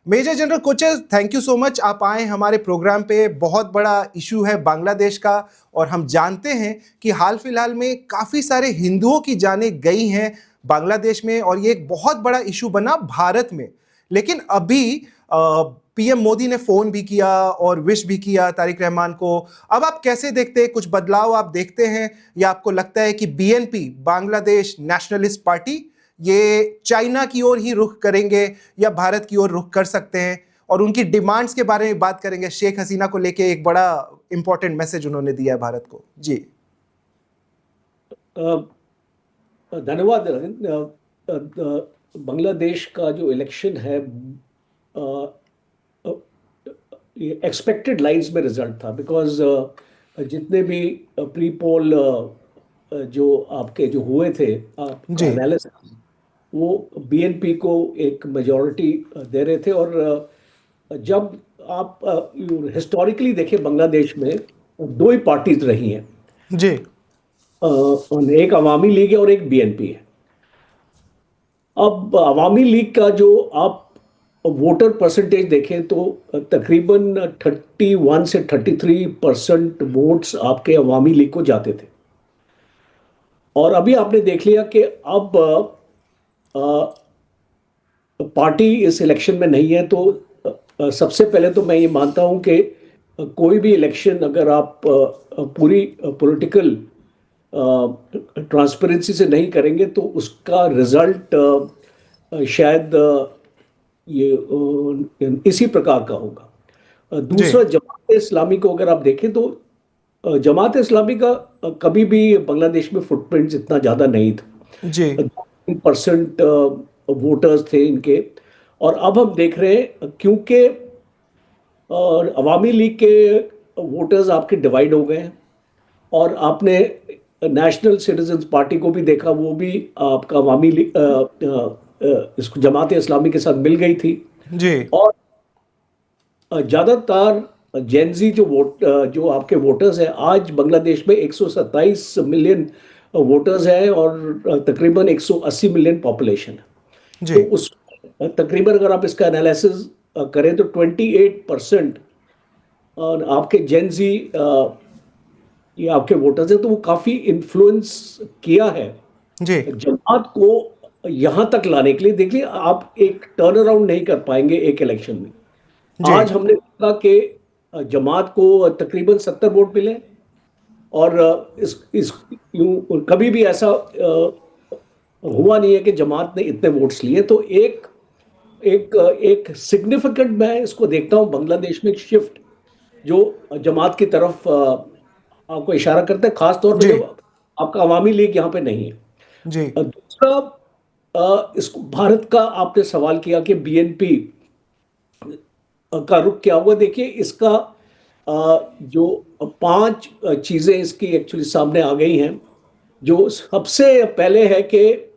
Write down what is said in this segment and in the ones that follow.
Major general coaches, thank you so much, आप आए हमारे प्रोग्राम पे। बहुत बड़ा इशू है बांग्लादेश का, और हम जानते हैं कि हाल फिलहाल में काफ़ी सारे हिंदुओं की जानें गई हैं बांग्लादेश में, और ये एक बहुत बड़ा इशू बना भारत में। लेकिन अभी पीएम मोदी ने फ़ोन भी किया और विश भी किया तारिक रहमान को। अब आप कैसे देखते हैं, कुछ बदलाव आप देखते हैं, या आपको लगता है कि बीएनपी, बांग्लादेश नेशनलिस्ट पार्टी, ये चाइना की ओर ही रुख करेंगे या भारत की ओर रुख कर सकते हैं? और उनकी डिमांड्स के बारे में बात करेंगे। शेख हसीना को लेके एक बड़ा इंपॉर्टेंट मैसेज उन्होंने दिया है भारत को। जी धन्यवाद। बांग्लादेश का जो इलेक्शन है, एक्सपेक्टेड लाइंस में रिजल्ट था, बिकॉज जितने भी प्री पोल जो आपके जो हुए थे, आपका जी एनालिसिस, वो बीएनपी को एक मेजॉरिटी दे रहे थे। और जब आप हिस्टोरिकली देखें, बांग्लादेश में दो ही पार्टीज रही हैं, जी एक अवामी लीग है और एक बीएनपी है। अब अवामी लीग का जो आप वोटर परसेंटेज देखें तो तकरीबन 31 से 33% वोट्स आपके अवामी लीग को जाते थे। और अभी आपने देख लिया कि अब पार्टी इस इलेक्शन में नहीं है। तो सबसे पहले तो मैं ये मानता हूं कि कोई भी इलेक्शन अगर आप पूरी पॉलिटिकल ट्रांसपेरेंसी से नहीं करेंगे तो उसका रिजल्ट शायद ये इसी प्रकार का होगा। जी दूसरा, जमात इस्लामी को अगर आप देखें तो जमात इस्लामी का कभी भी बांग्लादेश में फुटप्रिंट इतना ज़्यादा नहीं था। जी 2% वोटर्स थे इनके। और अब हम देख रहे हैं, क्योंकि अवामी लीग के वोटर्स आपके डिवाइड हो गए हैं, और आपने नेशनल सिटीजन्स पार्टी को भी देखा, वो भी आपका अवामी लीग इसको जमात इस्लामी के साथ मिल गई थी। जी और ज़्यादातर जेनजी जो आपके वोटर्स हैं, आज बांग्लादेश में 127 मिलियन वोटर्स हैं और तकरीबन 180 मिलियन पॉपुलेशन है। जी तो उस तकरीबन अगर आप इसका एनालिसिस करें तो 28% आपके जेनजी ये आपके वोटर्स हैं। तो वो काफ़ी इन्फ्लुएंस किया है जी जमात को यहाँ तक लाने के लिए। देखिए, आप एक टर्न अराउंड नहीं कर पाएंगे एक इलेक्शन में। जी आज हमने देखा कि जमात को तकरीबन 70 वोट मिले, और कभी भी ऐसा हुआ नहीं है कि जमात ने इतने वोट्स लिए। तो एक एक एक सिग्निफिकेंट, मैं इसको देखता हूं बांग्लादेश में, एक शिफ्ट जो जमात की तरफ आपको इशारा करता है, खास तौर पे जी जब आपका अवामी लीग यहाँ पे नहीं है। जी दूसरा, इसको भारत का आपने सवाल किया कि बीएनपी का रुख क्या हुआ। देखिए, इसका जो 5 चीजें इसकी एक्चुअली सामने आ गई हैं। जो सबसे पहले है कि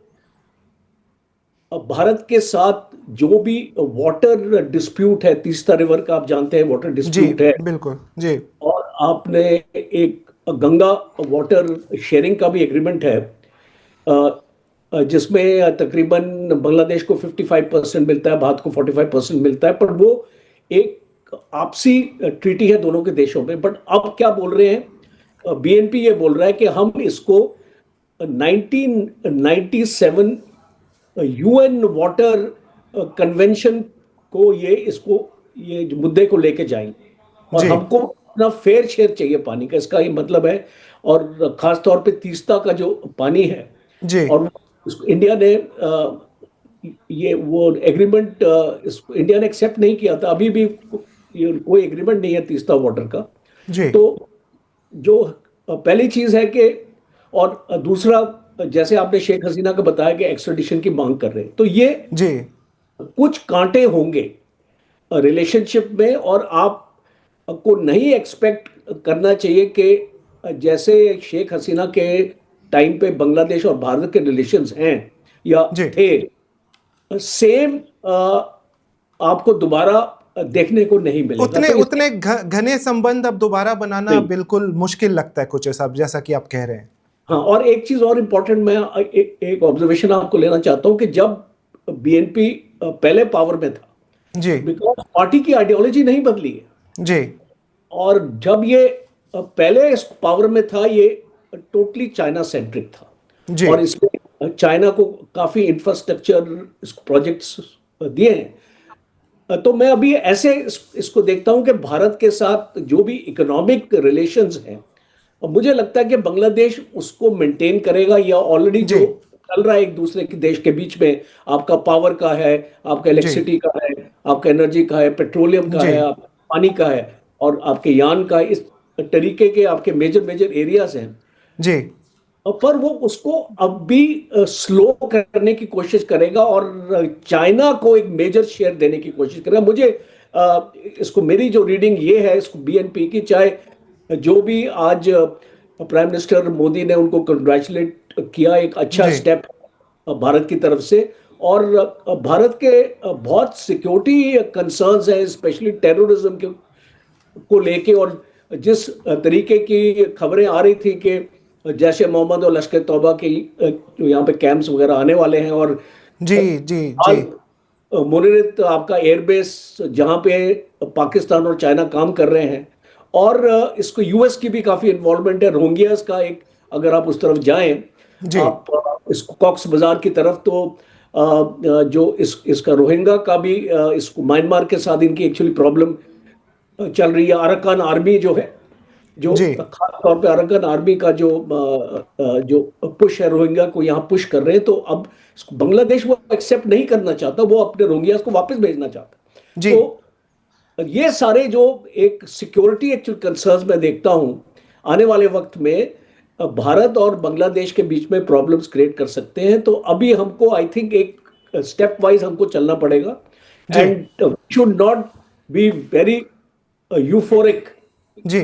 भारत के साथ जो भी वाटर डिस्प्यूट है, तीस्ता रिवर का आप जानते हैं वाटर जी डिस्प्यूट है, बिल्कुल जी और आपने एक गंगा वाटर शेयरिंग का भी एग्रीमेंट है, जिसमें तकरीबन बांग्लादेश को 55% मिलता है, भारत को 45% मिलता है। पर वो एक आपसी ट्रीटी है दोनों के देशों में। बट अब क्या बोल रहे हैं, बीएनपी ये बोल रहा है कि हम इसको 1997 यूएन वाटर कन्वेंशन को ये जो मुद्दे को लेके जाएंगे, और जी हमको अपना फेयर शेयर चाहिए पानी का, इसका ये मतलब है। और खास तौर पे तीस्ता का जो पानी है, जी और इंडिया ने ये वो एग्रीमेंट इंडिया ने एक्सेप्ट नहीं किया था। अभी भी कोई एग्रीमेंट नहीं है तीस्ता वाटर का। जी तो जो पहली चीज है कि, और दूसरा, जैसे आपने शेख हसीना का बताया कि एक्स्ट्रेडिशन की मांग कर रहे हैं, तो ये जी कुछ कांटे होंगे रिलेशनशिप में। और आप को नहीं एक्सपेक्ट करना चाहिए कि जैसे शेख हसीना के टाइम पे बांग्लादेश और भारत के रिलेशंस हैं या जी थे, सेम आपको दोबारा देखने को नहीं मिलेगा। उतने तो उतने घने संबंध अब दोबारा बनाना नहीं। बिल्कुल मुश्किल लगता है कुछ साहब, जैसा कि आप कह रहे हैं। हाँ, और एक चीज और इम्पोर्टेंट, मैं एक ऑब्जर्वेशन आपको लेना चाहता हूं कि जब बीएनपी पहले पावर में था, जी बिकॉज पार्टी की आइडियोलॉजी नहीं बदली है। जी और जब ये पहले इस पावर में था, ये टोटली चाइना सेंट्रिक था। जी और इसमें चाइना को काफी इंफ्रास्ट्रक्चर प्रोजेक्ट्स दिए हैं। तो मैं अभी ऐसे इसको देखता हूं कि भारत के साथ जो भी इकोनॉमिक रिलेशंस हैं, और मुझे लगता है कि बांग्लादेश उसको मेंटेन करेगा, या ऑलरेडी जी जो चल रहा है एक दूसरे के देश के बीच में, आपका पावर का है, आपका जी इलेक्ट्रिसिटी का है, आपका एनर्जी का है, पेट्रोलियम का जी है, आपका पानी का है, और आपके यान का है, इस तरीके के आपके मेजर मेजर एरियाज हैं। जी पर वो उसको अब भी स्लो करने की कोशिश करेगा, और चाइना को एक मेजर शेयर देने की कोशिश करेगा। मुझे इसको, मेरी जो रीडिंग ये है इसको बीएनपी की, चाहे जो भी आज प्राइम मिनिस्टर मोदी ने उनको कंग्रेचुलेट किया, एक अच्छा जी स्टेप भारत की तरफ से। और भारत के बहुत सिक्योरिटी कंसर्न्स हैं, स्पेशली टेररिज्म के को लेके, और जिस तरीके की खबरें आ रही थी कि जैश ए मोहम्मद और लश्कर तौबा के जो यहाँ पे कैंप्स वगैरह आने वाले हैं, और जी जी जी हाल मुनिरत आपका एयरबेस जहाँ पे पाकिस्तान और चाइना काम कर रहे हैं, और इसको यूएस की भी काफी इन्वॉल्वमेंट है। रोहिंग्यास का एक, अगर आप उस तरफ जाएं, जी आप इसको कॉक्स बाजार की तरफ, तो जो इसका रोहिंग्या का भी इसको म्यांमार के साथ इनकी एक्चुअली प्रॉब्लम चल रही है। अरकान आर्मी जो है, जो जी खास तौर पे अरकान आर्मी का जो पुश है, रोहिंग्या को यहाँ पुश कर रहे हैं, तो अब बांग्लादेश वो एक्सेप्ट नहीं करना चाहता, वो अपने रोहिंग्या को वापस भेजना चाहता। जी तो ये सारे जो एक सिक्योरिटी एक्चुअल कंसर्न्स मैं देखता हूं आने वाले वक्त में, भारत और बांग्लादेश के बीच में प्रॉब्लम्स क्रिएट कर सकते हैं। तो अभी हमको आई थिंक एक स्टेप वाइज हमको चलना पड़ेगा, जी and should not be very euphoric. जी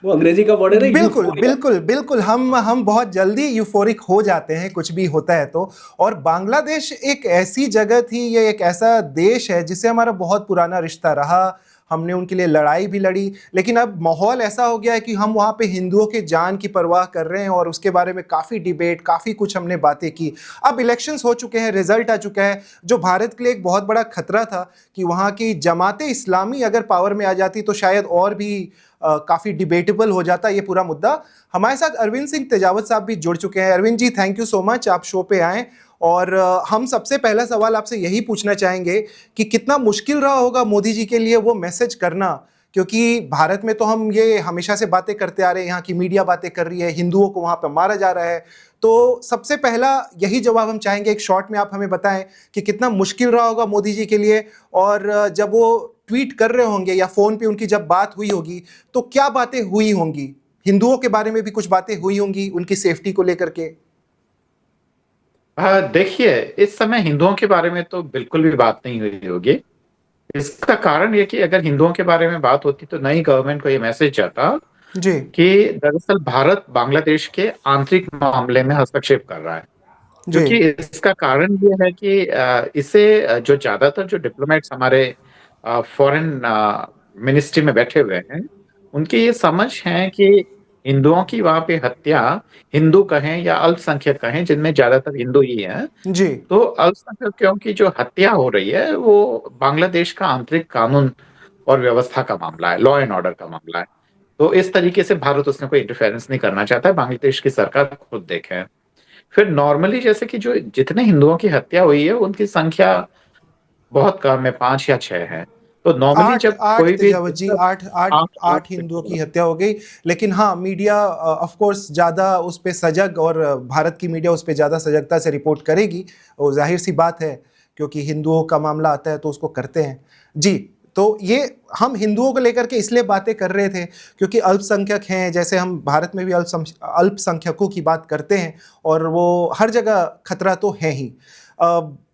वो अंग्रेजी का वर्ड है ना, बिल्कुल यूफोरिया। बिल्कुल बिल्कुल हम बहुत जल्दी यूफोरिक हो जाते हैं कुछ भी होता है तो। और बांग्लादेश एक ऐसी जगह थी, ये एक ऐसा देश है जिससे हमारा बहुत पुराना रिश्ता रहा, हमने उनके लिए लड़ाई भी लड़ी, लेकिन अब माहौल ऐसा हो गया है कि हम वहाँ पे हिंदुओं के जान की परवाह कर रहे हैं और उसके बारे में काफ़ी डिबेट, काफ़ी कुछ हमने बातें की। अब इलेक्शंस हो चुके हैं, रिजल्ट आ चुका है, जो भारत के लिए एक बहुत बड़ा खतरा था कि वहाँ की जमाते इस्लामी अगर पावर में आ जाती तो शायद और भी काफ़ी डिबेटेबल हो जाता ये पूरा मुद्दा। हमारे साथ अरविंद सिंह तेजावत साहब भी जुड़ चुके हैं। Arvind ji, thank you so much, आप शो पे आए। और हम सबसे पहला सवाल आपसे यही पूछना चाहेंगे कि कितना मुश्किल रहा होगा मोदी जी के लिए वो मैसेज करना, क्योंकि भारत में तो हम ये हमेशा से बातें करते आ रहे हैं, यहाँ की मीडिया बातें कर रही है, हिंदुओं को वहाँ पर मारा जा रहा है। तो सबसे पहला यही जवाब हम चाहेंगे, एक शॉर्ट में आप हमें बताएं कि कितना मुश्किल रहा होगा मोदी जी के लिए, और जब वो ट्वीट कर रहे होंगे या फोन पे उनकी जब बात हुई होगी तो क्या बातें हुई होंगी, हिंदुओं के बारे में भी कुछ बातें हुई होंगी उनकी सेफ्टी को लेकर के। देखिए, इस समय हिंदुओं के बारे में तो बिल्कुल भी बात नहीं हुई होगी। इसका कारण ये कि अगर हिंदुओं के बारे में बात होती तो नई गवर्नमेंट को ये मैसेज जाता जी कि दरअसल भारत बांग्लादेश के आंतरिक मामले में हस्तक्षेप कर रहा है। जी क्योंकि इसका कारण ये है कि इसे जो ज्यादातर जो डिप्लोमेट्स हमारे फॉरेन मिनिस्ट्री में बैठे हुए हैं, उनकी ये समझ है कि हिंदुओं की वहां पे हत्या, हिंदू कहें या अल्पसंख्यक कहें, जिनमें ज्यादातर हिंदू ही हैं, जी तो अल्पसंख्यकों की जो हत्या हो रही है वो बांग्लादेश का आंतरिक कानून और व्यवस्था का मामला है, लॉ एंड ऑर्डर का मामला है। तो इस तरीके से भारत उसमें कोई इंटरफेरेंस नहीं करना चाहता है, बांग्लादेश की सरकार खुद देखे। फिर नॉर्मली जैसे कि जो जितने हिंदुओं की हत्या हुई है उनकी संख्या बहुत कम है, 5 या 6 है। तो नॉर्मली आठ जब आठ कोई भी तेजावत जी, आठ आठ आठ आठ आठ हिंदुओं की हत्या हो गई। लेकिन हाँ, मीडिया ऑफ कोर्स ज़्यादा उस पे सजग, और भारत की मीडिया उस पे ज़्यादा सजगता से रिपोर्ट करेगी, वो जाहिर सी बात है, क्योंकि हिंदुओं का मामला आता है तो उसको करते हैं जी। तो ये हम हिंदुओं को लेकर के इसलिए बातें कर रहे थे क्योंकि अल्पसंख्यक हैं, जैसे हम भारत में भी अल्पसंख्यकों की बात करते हैं, और वो हर जगह खतरा तो है ही।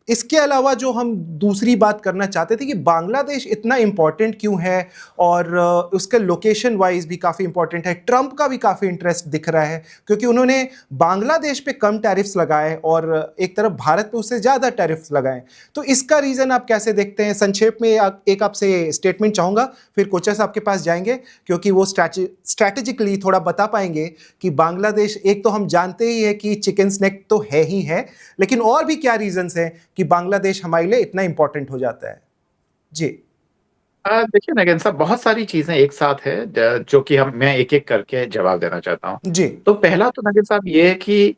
इसके अलावा जो हम दूसरी बात करना चाहते थे कि बांग्लादेश इतना इम्पॉर्टेंट क्यों है, और उसके लोकेशन वाइज भी काफ़ी इम्पॉर्टेंट है। ट्रंप का भी काफ़ी इंटरेस्ट दिख रहा है क्योंकि उन्होंने बांग्लादेश पे कम टैरिफ्स लगाए और एक तरफ भारत पे उससे ज़्यादा टैरिफ्स लगाए। तो इसका रीज़न आप कैसे देखते हैं? संक्षेप में एक आपसे स्टेटमेंट चाहूँगा, फिर कोचस आपके पास जाएंगे, क्योंकि वो स्ट्रैटेजिकली थोड़ा बता पाएंगे कि बांग्लादेश, एक तो हम जानते ही है कि चिकन स्नैक तो है ही है, लेकिन और भी क्या रीजंस हैं कि बांग्लादेश हमारे लिए इतना इंपॉर्टेंट हो जाता है? जी देखिए नगेन साहब, बहुत सारी चीजें एक साथ है जो कि हम मैं एक एक करके जवाब देना चाहता हूँ। जी तो पहला तो नगेन साहब ये है कि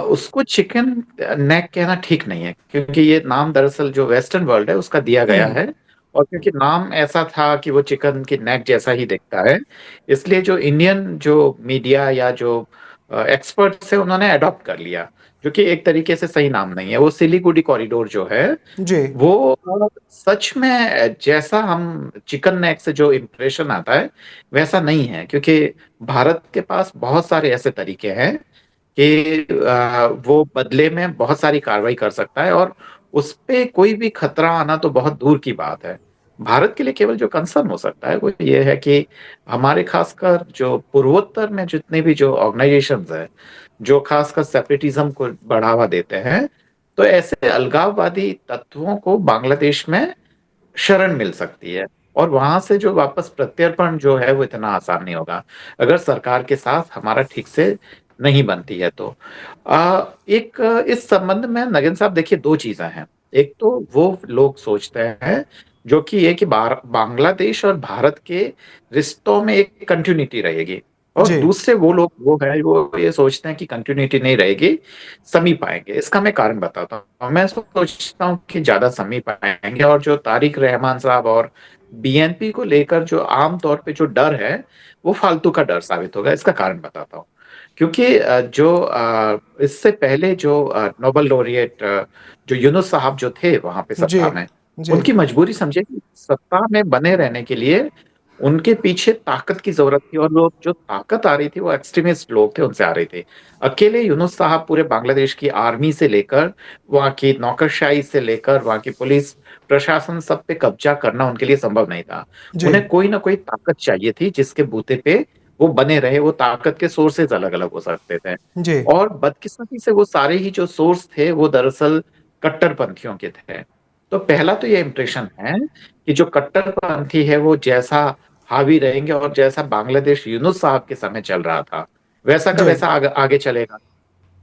उसको चिकन नेक कहना ठीक नहीं है, क्योंकि ये नाम दरअसल जो वेस्टर्न वर्ल्ड है उसका दिया गया हम्म है। और क्योंकि नाम ऐसा था कि वो चिकन की नेक जैसा ही दिखता है, इसलिए जो इंडियन जो मीडिया या जो एक्सपर्ट्स है उन्होंने अडॉप्ट कर लिया, जो कि एक तरीके से सही नाम नहीं है। वो सिलीगुड़ी कॉरिडोर जो है जी वो सच में जैसा हम चिकन नेक से जो इम्प्रेशन आता है वैसा नहीं है, क्योंकि भारत के पास बहुत सारे ऐसे तरीके हैं कि वो बदले में बहुत सारी कार्रवाई कर सकता है, और उस पे कोई भी खतरा आना तो बहुत दूर की बात है। भारत के लिए केवल जो कंसर्न हो सकता है वो ये है कि हमारे खासकर जो पूर्वोत्तर में जितने भी जो ऑर्गेनाइजेशंस है, जो खासकर सेपरेटिज्म को बढ़ावा देते हैं, तो ऐसे अलगाववादी तत्वों को बांग्लादेश में शरण मिल सकती है, और वहां से जो वापस प्रत्यर्पण जो है वो इतना आसान नहीं होगा अगर सरकार के साथ हमारा ठीक से नहीं बनती है। तो एक इस संबंध में नगेन साहब देखिए, दो चीजें हैं। एक तो वो लोग सोचते हैं जो कि ये कि बांग्लादेश और भारत के रिश्तों में एक कंटिन्यूटी रहेगी, और जी दूसरे वो लोग वो है वो ये सोचते हैं कि कंटिन्यूटी नहीं रहेगी, समीप आएंगे। इसका मैं कारण बताता हूँ। मैं सोचता हूँ कि ज्यादा समीप आएंगे, और जो तारिक रहमान साहब और बीएनपी को लेकर जो आम तौर पे जो डर है वो फालतू का डर साबित होगा। इसका कारण बताता हूँ। क्योंकि इससे पहले जो नोबेल लॉरिएट जो यूनुस साहब जो थे वहां पे जी सत्ता में, जी उनकी मजबूरी समझे कि सत्ता में बने रहने के लिए उनके पीछे ताकत की जरूरत थी, और वो जो ताकत आ रही थी वो एक्सट्रीमिस्ट लोग थे उनसे आ रही थी। अकेले यूनुस साहब पूरे बांग्लादेश की आर्मी से लेकर वहां की नौकरशाही से लेकर वहां की पुलिस प्रशासन सब पे कब्जा करना उनके लिए संभव नहीं था। जी उन्हें कोई ना कोई ताकत चाहिए थी जिसके बूते पे वो बने रहे। वो ताकत के सोर्सेज अलग अलग हो सकते थे, जी और बदकिस्मती से वो सारे ही जो सोर्स थे वो दरअसल कट्टरपंथियों के थे। तो पहला तो ये इम्प्रेशन है कि जो कट्टरपंथी है वो जैसा हावी रहेंगे, और जैसा बांग्लादेश यूनुस साहब के समय चल रहा था वैसा का जी वैसा आगे चलेगा।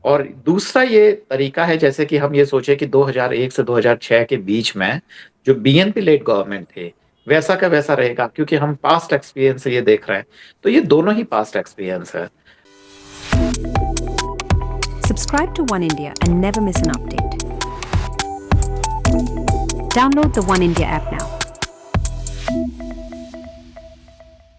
और दूसरा ये तरीका है, जैसे कि हम ये सोचे कि 2001 से 2006 के बीच में जो बीएनपी लेड गवर्नमेंट थे वैसा का वैसा रहेगा, क्योंकि हम पास्ट एक्सपीरियंस से ये देख रहे हैं। तो ये दोनों ही पास्ट एक्सपीरियंस है। Subscribe to One India and never miss an update. Download the One India app now.